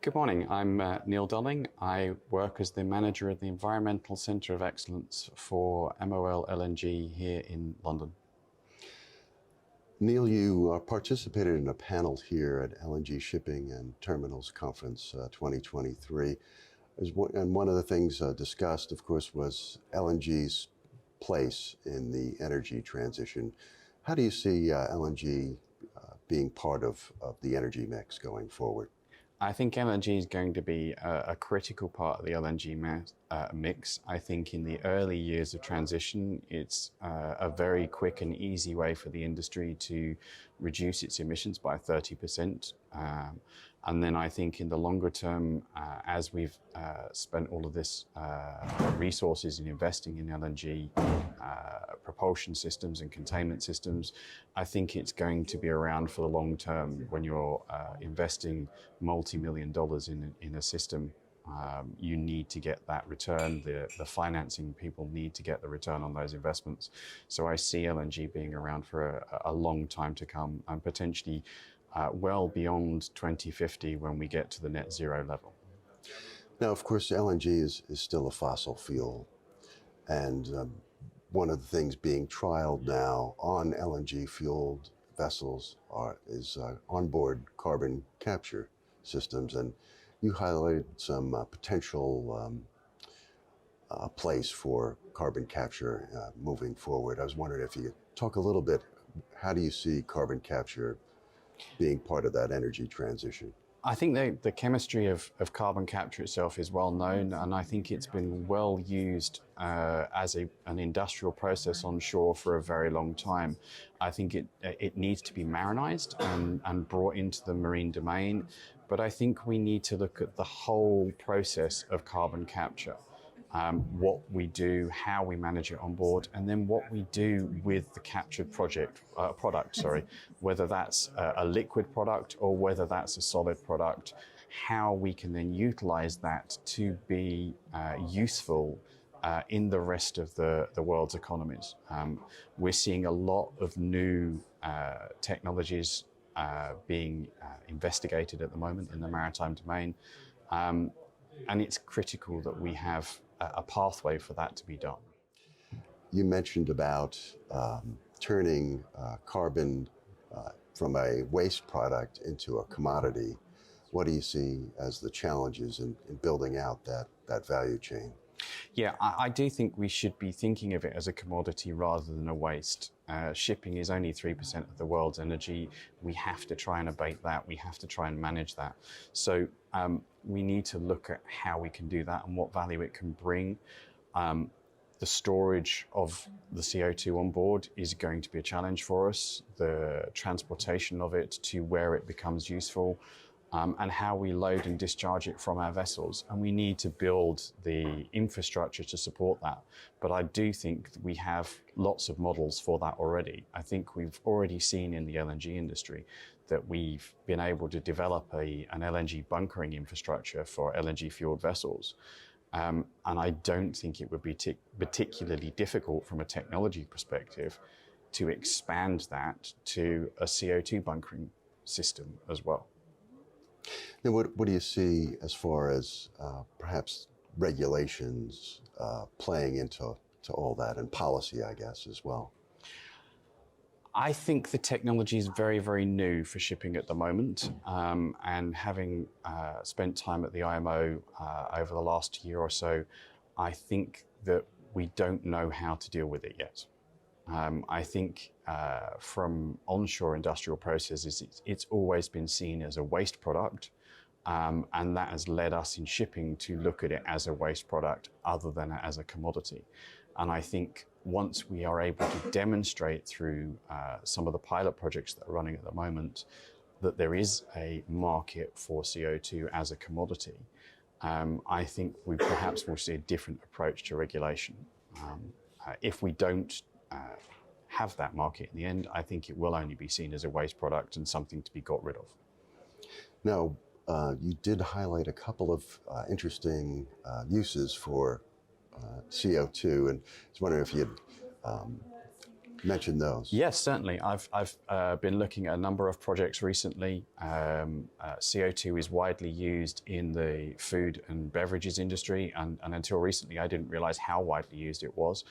Good morning, I'm Neil Dolling. I work as the manager of the Environmental Centre of Excellence for MOL LNG here in London. Neil, you participated in a panel here at LNG Shipping and Terminals Conference 2023. And one of the things discussed, of course, was LNG's place in the energy transition. How do you see LNG being part of the energy mix going forward? I think LNG is going to be a critical part of the LNG mix. I think in the early years of transition, it's a very quick and easy way for the industry to reduce its emissions by 30%. And then I think in the longer term, as we've spent all of this resources in investing in LNG propulsion systems and containment systems, I think it's going to be around for the long term. When you're investing multi-million dollars in a system, you need to get that return. The financing people need to get the return on those investments. So I see LNG being around for a long time to come, and potentially well beyond 2050 when we get to the net zero level. Now, of course, LNG is still a fossil fuel, and one of the things being trialed now on LNG-fueled vessels is onboard carbon capture systems, and you highlighted some potential place for carbon capture moving forward. I was wondering if you could talk a little bit, how do you see carbon capture being part of that energy transition? I think the chemistry of carbon capture itself is well known, and I think it's been well used as an industrial process on shore for a very long time. I think it needs to be marinized and brought into the marine domain, but I think we need to look at the whole process of carbon capture. What we do, how we manage it on board, and then what we do with the captured product, whether that's a liquid product or whether that's a solid product, how we can then utilize that to be useful in the rest of the world's economies. We're seeing a lot of new technologies being investigated at the moment in the maritime domain, and it's critical that we have a pathway for that to be done. You mentioned about turning carbon from a waste product into a commodity. What do you see as the challenges in building out that value chain? Yeah, I do think we should be thinking of it as a commodity rather than a waste. Shipping is only 3% of the world's energy. We have to try and abate that. We have to try and manage that. So we need to look at how we can do that and what value it can bring. The storage of the CO2 on board is going to be a challenge for us. The transportation of it to where it becomes useful, and how we load and discharge it from our vessels. And we need to build the infrastructure to support that. But I do think that we have lots of models for that already. I think we've already seen in the LNG industry that we've been able to develop an LNG bunkering infrastructure for LNG fueled vessels. And I don't think it would be particularly difficult from a technology perspective to expand that to a CO2 bunkering system as well. Now, what do you see as far as perhaps regulations playing into all that, and policy, I guess, as well? I think the technology is very, very new for shipping at the moment, and having spent time at the IMO over the last year or so, I think that we don't know how to deal with it yet. I think from onshore industrial processes, it's always been seen as a waste product, and that has led us in shipping to look at it as a waste product other than as a commodity. And I think once we are able to demonstrate through some of the pilot projects that are running at the moment that there is a market for CO2 as a commodity, I think we perhaps will see a different approach to regulation. If we don't have that market in the end, I think it will only be seen as a waste product and something to be got rid of. Now, you did highlight a couple of interesting uses for CO2, and I was wondering if you'd mention those. Yes, certainly. I've been looking at a number of projects recently. CO2 is widely used in the food and beverages industry, and until recently I didn't realize how widely used it was.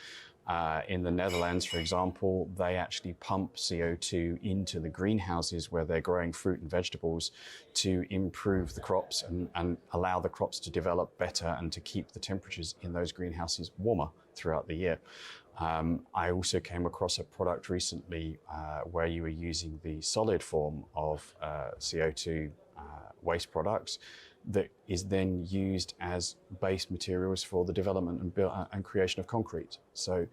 In the Netherlands, for example, they actually pump CO2 into the greenhouses where they're growing fruit and vegetables to improve the crops and allow the crops to develop better and to keep the temperatures in those greenhouses warmer throughout the year. I also came across a product recently where you were using the solid form of CO2 waste products that is then used as base materials for the development and creation of concrete. So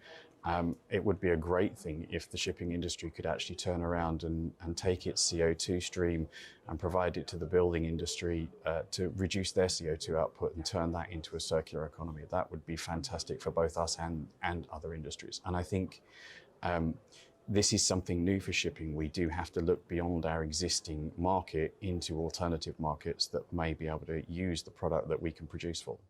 it would be a great thing if the shipping industry could actually turn around and take its CO2 stream and provide it to the building industry to reduce their CO2 output and turn that into a circular economy. That would be fantastic for both us and other industries. And I think this is something new for shipping. We do have to look beyond our existing market into alternative markets that may be able to use the product that we can produce for them.